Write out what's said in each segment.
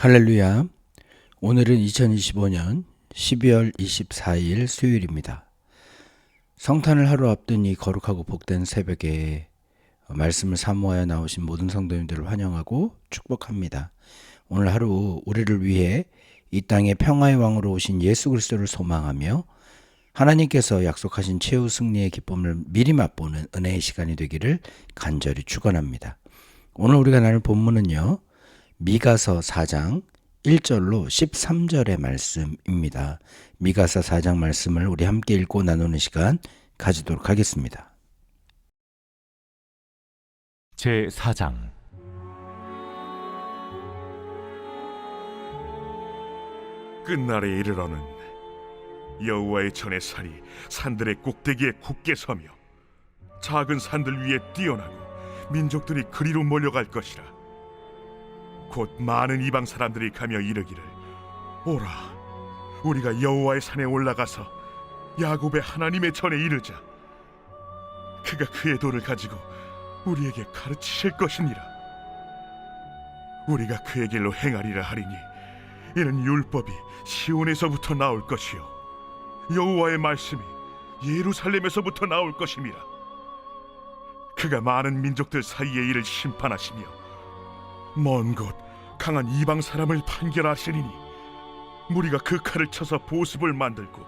할렐루야. 오늘은 2025년 12월 24일 수요일입니다. 성탄을 하루 앞둔 이 거룩하고 복된 새벽에 말씀을 사모하여 나오신 모든 성도님들을 환영하고 축복합니다. 오늘 하루 우리를 위해 이 땅에 평화의 왕으로 오신 예수 그리스도를 소망하며 하나님께서 약속하신 최후 승리의 기쁨을 미리 맛보는 은혜의 시간이 되기를 간절히 축원합니다. 오늘 우리가 나눌 본문은요, 미가서 4장 1절로 13절의 말씀입니다. 미가서 4장 말씀을 우리 함께 읽고 나누는 시간 가지도록 하겠습니다. 제4장. 끝날에 이르러는 여호와의 전의 산이 산들의 꼭대기에 굳게 서며 작은 산들 위에 뛰어나고 민족들이 그리로 몰려갈 것이라. 곧 많은 이방 사람들이 가며 이르기를, 오라, 우리가 여호와의 산에 올라가서 야곱의 하나님의 전에 이르자. 그가 그의 도를 가지고 우리에게 가르치실 것이니라. 우리가 그의 길로 행하리라 하리니 이는 율법이 시온에서부터 나올 것이요 여호와의 말씀이 예루살렘에서부터 나올 것임이라. 그가 많은 민족들 사이에 이를 심판하시며 먼 곳 강한 이방 사람을 판결하시리니 무리가 그 칼을 쳐서 보습을 만들고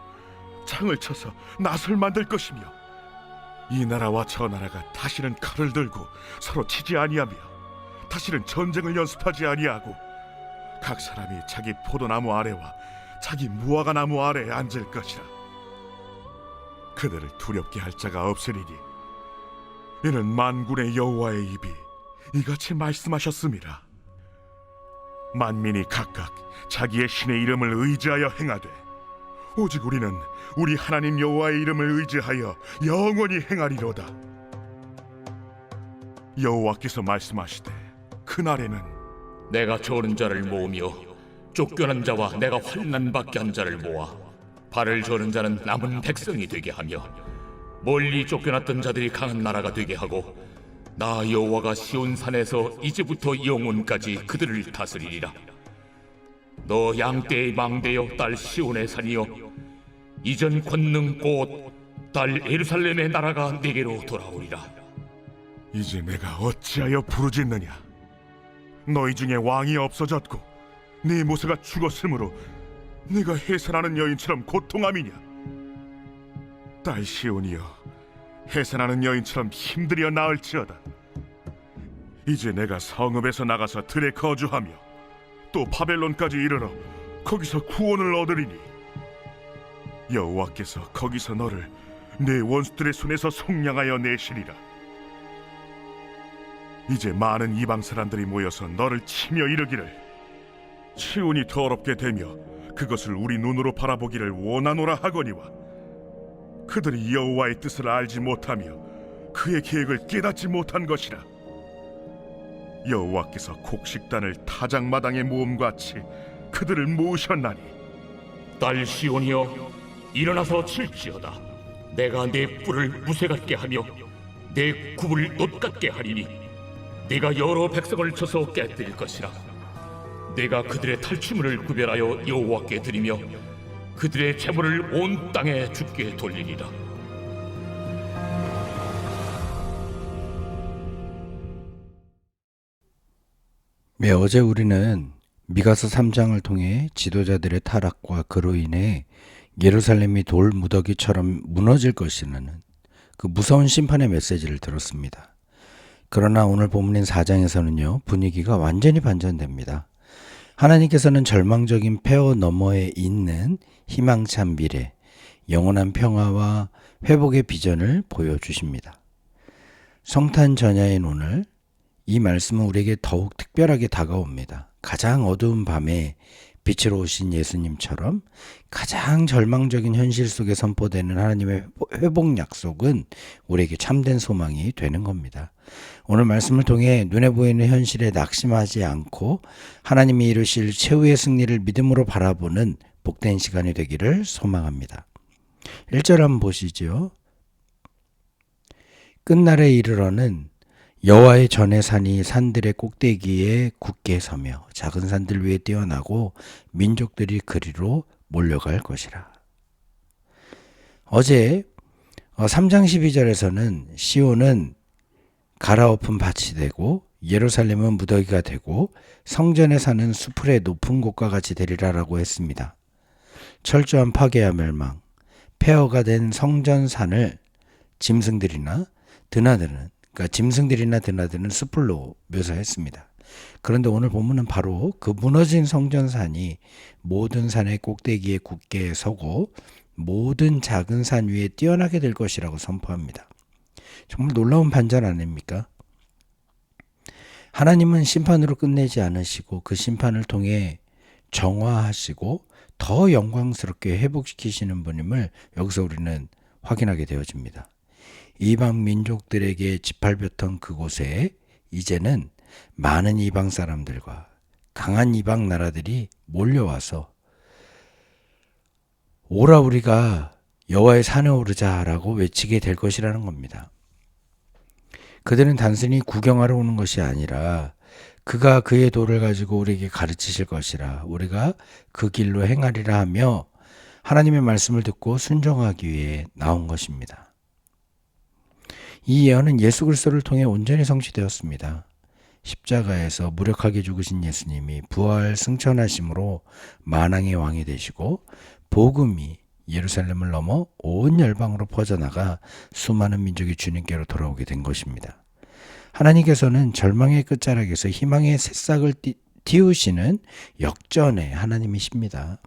창을 쳐서 낫을 만들 것이며 이 나라와 저 나라가 다시는 칼을 들고 서로 치지 아니하며 다시는 전쟁을 연습하지 아니하고 각 사람이 자기 포도나무 아래와 자기 무화과 나무 아래에 앉을 것이라. 그들을 두렵게 할 자가 없으리니 이는 만군의 여호와의 입이 이같이 말씀하셨음이라. 만민이 각각 자기의 신의 이름을 의지하여 행하되 오직 우리는 우리 하나님 여호와의 이름을 의지하여 영원히 행하리로다. 여호와께서 말씀하시되 그날에는 내가 저는 자를 모으며 쫓겨난 자와 내가 환난 받게 한 자를 모아 발을 저는 자는 남은 백성이 되게 하며 멀리 쫓겨났던 자들이 강한 나라가 되게 하고 나 여호와가 시온산에서 이제부터 영원까지 그들을 다스리리라. 너 양떼의 망대여 딸 시온의 산이여, 이전 권능 곧 딸 예루살렘의 나라가 내게로 돌아오리라. 이제 내가 어찌하여 부르짖느냐. 너희 중에 왕이 없어졌고 네 모세가 죽었으므로 네가 해산하는 여인처럼 고통함이냐. 딸 시온이여, 해산하는 여인처럼 힘들여 나을지어다. 이제 내가 성읍에서 나가서 들에 거주하며 또 바벨론까지 이르러 거기서 구원을 얻으리니 여호와께서 거기서 너를 내 원수들의 손에서 속량하여 내시리라. 이제 많은 이방 사람들이 모여서 너를 치며 이르기를, 시온이 더럽게 되며 그것을 우리 눈으로 바라보기를 원하노라 하거니와 그들이 여호와의 뜻을 알지 못하며 그의 계획을 깨닫지 못한 것이라. 여호와께서 곡식단을 타작마당에 모음같이 그들을 모으셨나니 딸 시온이여, 일어나서 칠지어다. 내가 내 뿔을 무쇠 같게 하며 내 굽을 놋 같게 하리니 내가 여러 백성을 쳐서 깨뜨릴 것이라. 내가 그들의 탈취물을 구별하여 여호와께 드리며 그들의 재물을 온 땅에 주께 돌리리라. 네, 어제 우리는 미가서 3장을 통해 지도자들의 타락과 그로 인해 예루살렘이 돌 무더기처럼 무너질 것이라는 그 무서운 심판의 메시지를 들었습니다. 그러나 오늘 본문인 4장에서는요, 분위기가 완전히 반전됩니다. 하나님께서는 절망적인 폐허 너머에 있는 희망찬 미래, 영원한 평화와 회복의 비전을 보여주십니다. 성탄 전야인 오늘 이 말씀은 우리에게 더욱 특별하게 다가옵니다. 가장 어두운 밤에 빛으로 오신 예수님처럼 가장 절망적인 현실 속에 선포되는 하나님의 회복 약속은 우리에게 참된 소망이 되는 겁니다. 오늘 말씀을 통해 눈에 보이는 현실에 낙심하지 않고 하나님이 이루실 최후의 승리를 믿음으로 바라보는 복된 시간이 되기를 소망합니다. 1절 한번 보시죠. 끝날에 이르러는 여호와의 전의 산이 산들의 꼭대기에 굳게 서며 작은 산들 위에 뛰어나고 민족들이 그리로 몰려갈 것이라. 어제 3장 12절에서는 시온은 갈아엎은 밭이 되고 예루살렘은 무더기가 되고 성전에 사는 수풀의 높은 곳과 같이 되리라라고 했습니다. 철저한 파괴와 멸망, 폐허가 된 성전산을 짐승들이나 드나드는, 그러니까 짐승들이나 드나드는 수풀로 묘사했습니다. 그런데 오늘 본문은 바로 그 무너진 성전산이 모든 산의 꼭대기에 굳게 서고 모든 작은 산 위에 뛰어나게 될 것이라고 선포합니다. 정말 놀라운 반전 아닙니까? 하나님은 심판으로 끝내지 않으시고 그 심판을 통해 정화하시고 더 영광스럽게 회복시키시는 분임을 여기서 우리는 확인하게 되어집니다. 이방 민족들에게 짓밟혔던 그곳에 이제는 많은 이방 사람들과 강한 이방 나라들이 몰려와서 오라 우리가 여호와의 산에 오르자라고 외치게 될 것이라는 겁니다. 그들은 단순히 구경하러 오는 것이 아니라 그가 그의 도를 가지고 우리에게 가르치실 것이라 우리가 그 길로 행하리라 하며 하나님의 말씀을 듣고 순종하기 위해 나온 것입니다. 이 예언은 예수 그리스도를 통해 온전히 성취되었습니다. 십자가에서 무력하게 죽으신 예수님이 부활 승천하심으로 만왕의 왕이 되시고 복음이 예루살렘을 넘어 온 열방으로 퍼져나가 수많은 민족이 주님께로 돌아오게 된 것입니다. 하나님께서는 절망의 끝자락에서 희망의 새싹을 띄우시는 역전의 하나님이십니다.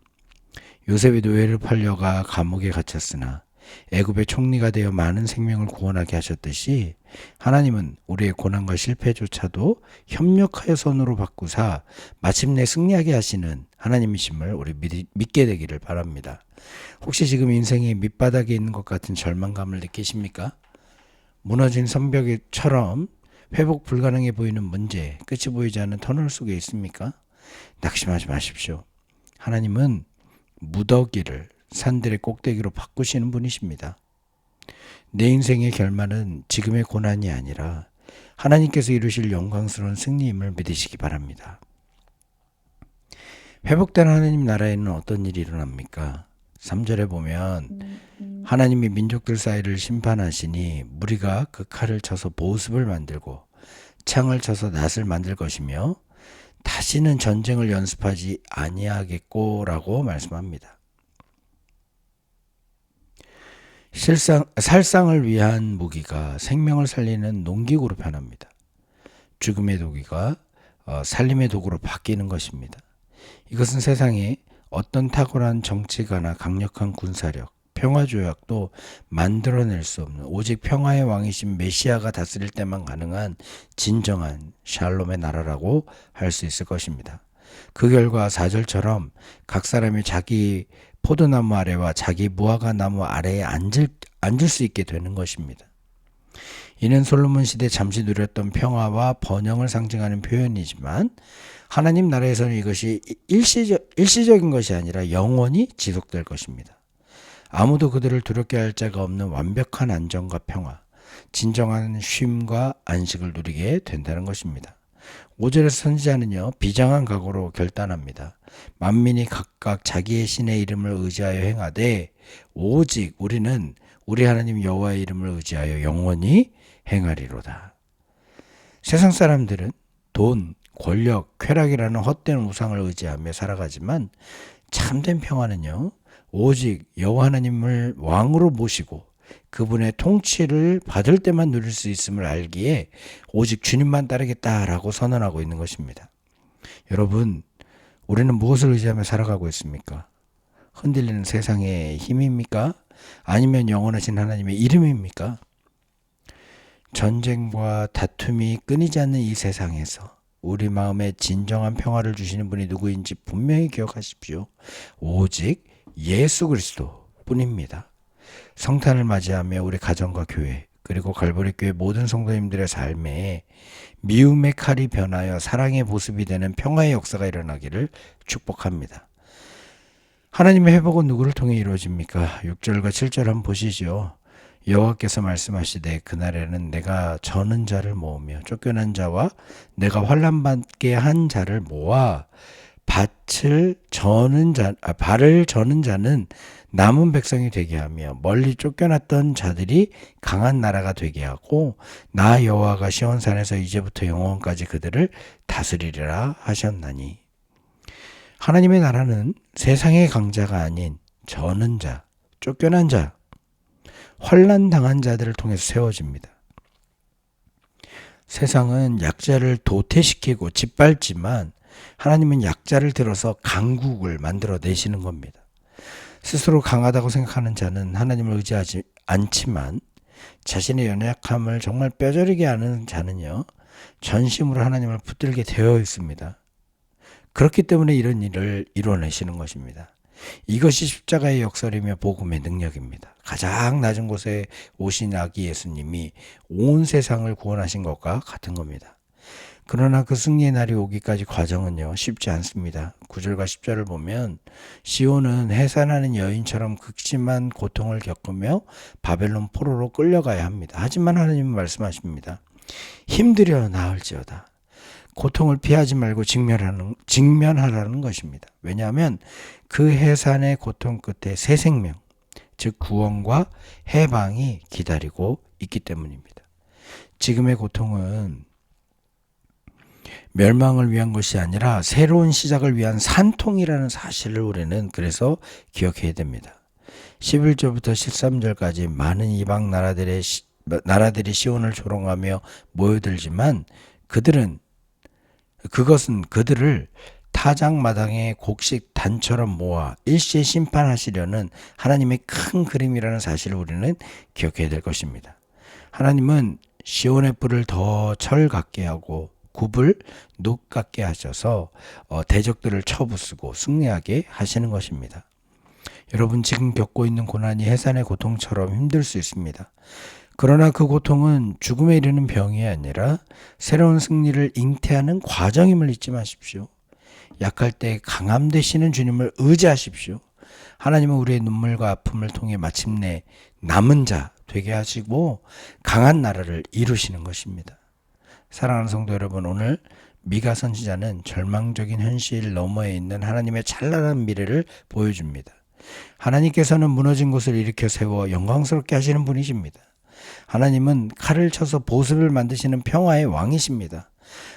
요셉이 노예를 팔려가 감옥에 갇혔으나 애굽의 총리가 되어 많은 생명을 구원하게 하셨듯이 하나님은 우리의 고난과 실패조차도 협력하여 손으로 바꾸사 마침내 승리하게 하시는 하나님이심을 우리 믿게 되기를 바랍니다. 혹시 지금 인생의 밑바닥에 있는 것 같은 절망감을 느끼십니까? 무너진 성벽처럼 회복 불가능해 보이는 문제, 끝이 보이지 않는 터널 속에 있습니까? 낙심하지 마십시오. 하나님은 무더기를 산들의 꼭대기로 바꾸시는 분이십니다. 내 인생의 결말은 지금의 고난이 아니라 하나님께서 이루실 영광스러운 승리임을 믿으시기 바랍니다. 회복된 하나님 나라에는 어떤 일이 일어납니까? 3절에 보면 하나님이 민족들 사이를 심판하시니 무리가 그 칼을 쳐서 보습을 만들고 창을 쳐서 낫을 만들 것이며 다시는 전쟁을 연습하지 아니하겠고라고 말씀합니다. 살상을 위한 무기가 생명을 살리는 농기구로 변합니다. 죽음의 도기가 살림의 도구로 바뀌는 것입니다. 이것은 세상에 어떤 탁월한 정치가나 강력한 군사력, 평화조약도 만들어낼 수 없는 오직 평화의 왕이신 메시아가 다스릴 때만 가능한 진정한 샬롬의 나라라고 할 수 있을 것입니다. 그 결과 4절처럼 각 사람이 자기 포도나무 아래와 자기 무화과 나무 아래에 앉을 수 있게 되는 것입니다. 이는 솔로몬 시대 잠시 누렸던 평화와 번영을 상징하는 표현이지만 하나님 나라에서는 이것이 일시적인 것이 아니라 영원히 지속될 것입니다. 아무도 그들을 두렵게 할 자가 없는 완벽한 안정과 평화, 진정한 쉼과 안식을 누리게 된다는 것입니다. 5절에서 선지자는요, 비장한 각오로 결단합니다. 만민이 각각 자기의 신의 이름을 의지하여 행하되 오직 우리는 우리 하나님 여호와의 이름을 의지하여 영원히 행하리로다. 세상 사람들은 돈, 권력, 쾌락이라는 헛된 우상을 의지하며 살아가지만 참된 평화는요, 오직 여호와 하나님을 왕으로 모시고 그분의 통치를 받을 때만 누릴 수 있음을 알기에 오직 주님만 따르겠다라고 선언하고 있는 것입니다. 여러분, 우리는 무엇을 의지하며 살아가고 있습니까? 흔들리는 세상의 힘입니까? 아니면 영원하신 하나님의 이름입니까? 전쟁과 다툼이 끊이지 않는 이 세상에서 우리 마음에 진정한 평화를 주시는 분이 누구인지 분명히 기억하십시오. 오직 예수 그리스도 뿐입니다. 성탄을 맞이하며 우리 가정과 교회 그리고 갈보리 교회 모든 성도님들의 삶에 미움의 칼이 변하여 사랑의 보습이 되는 평화의 역사가 일어나기를 축복합니다. 하나님의 회복은 누구를 통해 이루어집니까? 6절과 7절 한번 보시죠. 여호와께서 말씀하시되 그날에는 내가 저는 자를 모으며 쫓겨난 자와 내가 환난받게 한 자를 모아 발을 저는 자는 남은 백성이 되게 하며 멀리 쫓겨났던 자들이 강한 나라가 되게 하고 나 여호와가 시온산에서 이제부터 영원까지 그들을 다스리리라 하셨나니. 하나님의 나라는 세상의 강자가 아닌 저는 자, 쫓겨난 자, 환난 당한 자들을 통해서 세워집니다. 세상은 약자를 도태시키고 짓밟지만 하나님은 약자를 들어서 강국을 만들어 내시는 겁니다. 스스로 강하다고 생각하는 자는 하나님을 의지하지 않지만 자신의 연약함을 정말 뼈저리게 아는 자는요, 전심으로 하나님을 붙들게 되어 있습니다. 그렇기 때문에 이런 일을 이뤄내시는 것입니다. 이것이 십자가의 역설이며 복음의 능력입니다. 가장 낮은 곳에 오신 아기 예수님이 온 세상을 구원하신 것과 같은 겁니다. 그러나 그 승리의 날이 오기까지 과정은요, 쉽지 않습니다. 9절과 10절을 보면 시온은 해산하는 여인처럼 극심한 고통을 겪으며 바벨론 포로로 끌려가야 합니다. 하지만 하나님은 말씀하십니다. 힘들여 나을지어다. 고통을 피하지 말고 직면하라는 것입니다. 왜냐하면 그 해산의 고통 끝에 새 생명, 즉 구원과 해방이 기다리고 있기 때문입니다. 지금의 고통은 멸망을 위한 것이 아니라 새로운 시작을 위한 산통이라는 사실을 우리는 그래서 기억해야 됩니다. 11절부터 13절까지 많은 이방 나라들이 시온을 조롱하며 모여들지만 그것은 그들을 타작마당의 곡식 단처럼 모아 일시에 심판하시려는 하나님의 큰 그림이라는 사실을 우리는 기억해야 될 것입니다. 하나님은 시온의 뿔을 더 철같게 하고 굽을 녹같게 하셔서 대적들을 쳐부수고 승리하게 하시는 것입니다. 여러분, 지금 겪고 있는 고난이 해산의 고통처럼 힘들 수 있습니다. 그러나 그 고통은 죽음에 이르는 병이 아니라 새로운 승리를 잉태하는 과정임을 잊지 마십시오. 약할 때 강함 되시는 주님을 의지하십시오. 하나님은 우리의 눈물과 아픔을 통해 마침내 남은 자 되게 하시고 강한 나라를 이루시는 것입니다. 사랑하는 성도 여러분, 오늘 미가 선지자는 절망적인 현실 너머에 있는 하나님의 찬란한 미래를 보여줍니다. 하나님께서는 무너진 곳을 일으켜 세워 영광스럽게 하시는 분이십니다. 하나님은 칼을 쳐서 보습을 만드시는 평화의 왕이십니다.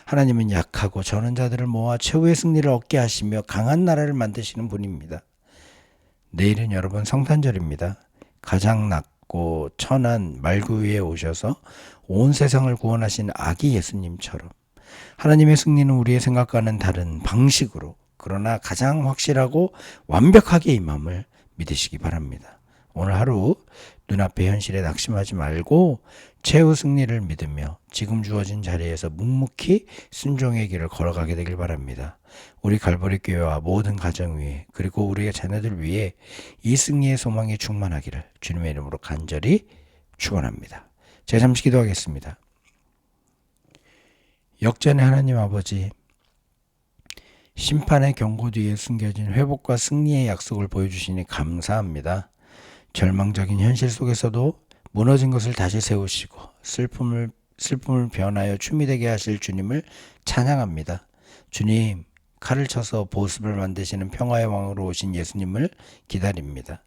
하나님은 약하고 저는 자들을 모아 최후의 승리를 얻게 하시며 강한 나라를 만드시는 분입니다. 내일은 여러분 성탄절입니다. 가장 낮고 천한 말구 위에 오셔서 온 세상을 구원하신 아기 예수님처럼 하나님의 승리는 우리의 생각과는 다른 방식으로, 그러나 가장 확실하고 완벽하게 임함을 믿으시기 바랍니다. 오늘 하루 눈앞의 현실에 낙심하지 말고 최후 승리를 믿으며 지금 주어진 자리에서 묵묵히 순종의 길을 걸어가게 되길 바랍니다. 우리 갈보리 교회와 모든 가정 위에, 그리고 우리의 자녀들 위해 이 승리의 소망이 충만하기를 주님의 이름으로 간절히 축원합니다. 제가 잠시 기도하겠습니다. 역전의 하나님 아버지, 심판의 경고 뒤에 숨겨진 회복과 승리의 약속을 보여주시니 감사합니다. 절망적인 현실 속에서도 무너진 것을 다시 세우시고 슬픔을 변하여 춤이 되게 하실 주님을 찬양합니다. 주님, 칼을 쳐서 보습을 만드시는 평화의 왕으로 오신 예수님을 기다립니다.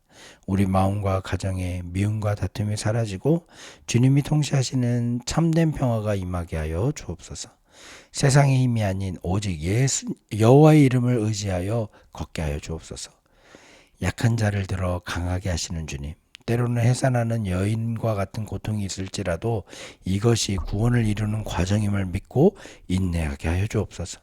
우리 마음과 가정에 미움과 다툼이 사라지고 주님이 통치하시는 참된 평화가 임하게 하여 주옵소서. 세상의 힘이 아닌 오직 여호와의 이름을 의지하여 걷게 하여 주옵소서. 약한 자를 들어 강하게 하시는 주님, 때로는 해산하는 여인과 같은 고통이 있을지라도 이것이 구원을 이루는 과정임을 믿고 인내하게 하여 주옵소서.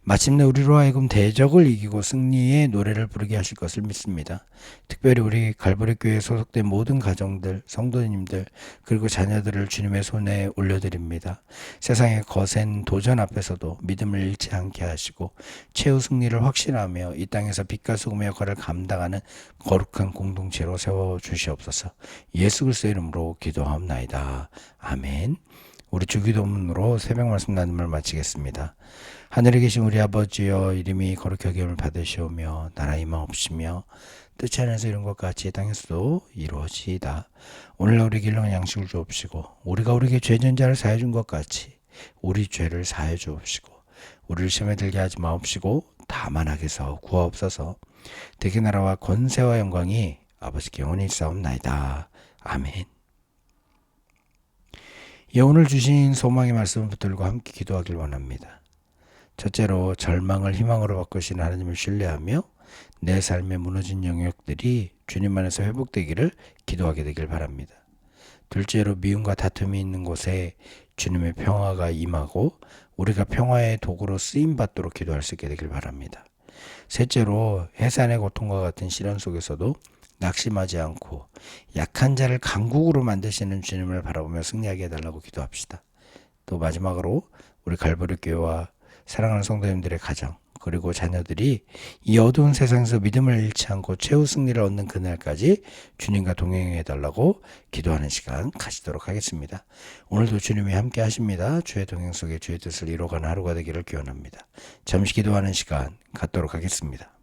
마침내 우리로 하여금 대적을 이기고 승리의 노래를 부르게 하실 것을 믿습니다. 특별히 우리 갈보리 교회에 소속된 모든 가정들, 성도님들, 그리고 자녀들을 주님의 손에 올려드립니다. 세상의 거센 도전 앞에서도 믿음을 잃지 않게 하시고 최후 승리를 확신하며 이 땅에서 빛과 소금의 역할을 감당하는 거룩한 공동체로 세워주시옵소서. 예수 그리스도의 이름으로 기도하옵나이다. 아멘. 우리 주기도문으로 새벽 말씀 나눔을 마치겠습니다. 하늘에 계신 우리 아버지여, 이름이 거룩히 여김을 받으시오며 나라 임하옵시며 뜻이 하늘에서 이룬 것 같이 땅에서도 이루어지이다. 오늘날 우리에게 일용할 양식을 주옵시고 우리가 우리에게 죄진 자를 사해 준 것 같이 우리 죄를 사해 주옵시고 우리를 시험에 들게 하지 마옵시고 다만 악에서 구하옵소서. 대개 나라와 권세와 영광이 아버지께 영원히 있사옵나이다. 아멘. 예, 오늘 주신 소망의 말씀을 붙들고 함께 기도하길 원합니다. 첫째로 절망을 희망으로 바꾸시는 하나님을 신뢰하며 내 삶의 무너진 영역들이 주님 안에서 회복되기를 기도하게 되길 바랍니다. 둘째로 미움과 다툼이 있는 곳에 주님의 평화가 임하고 우리가 평화의 도구로 쓰임받도록 기도할 수 있게 되길 바랍니다. 셋째로 해산의 고통과 같은 시련 속에서도 낙심하지 않고 약한 자를 강국으로 만드시는 주님을 바라보며 승리하게 해달라고 기도합시다. 또 마지막으로 우리 갈보리 교회와 사랑하는 성도님들의 가정 그리고 자녀들이 이 어두운 세상에서 믿음을 잃지 않고 최후 승리를 얻는 그날까지 주님과 동행해 달라고 기도하는 시간 가지도록 하겠습니다. 오늘도 주님이 함께 하십니다. 주의 동행 속에 주의 뜻을 이루어가는 하루가 되기를 기원합니다. 잠시 기도하는 시간 갖도록 하겠습니다.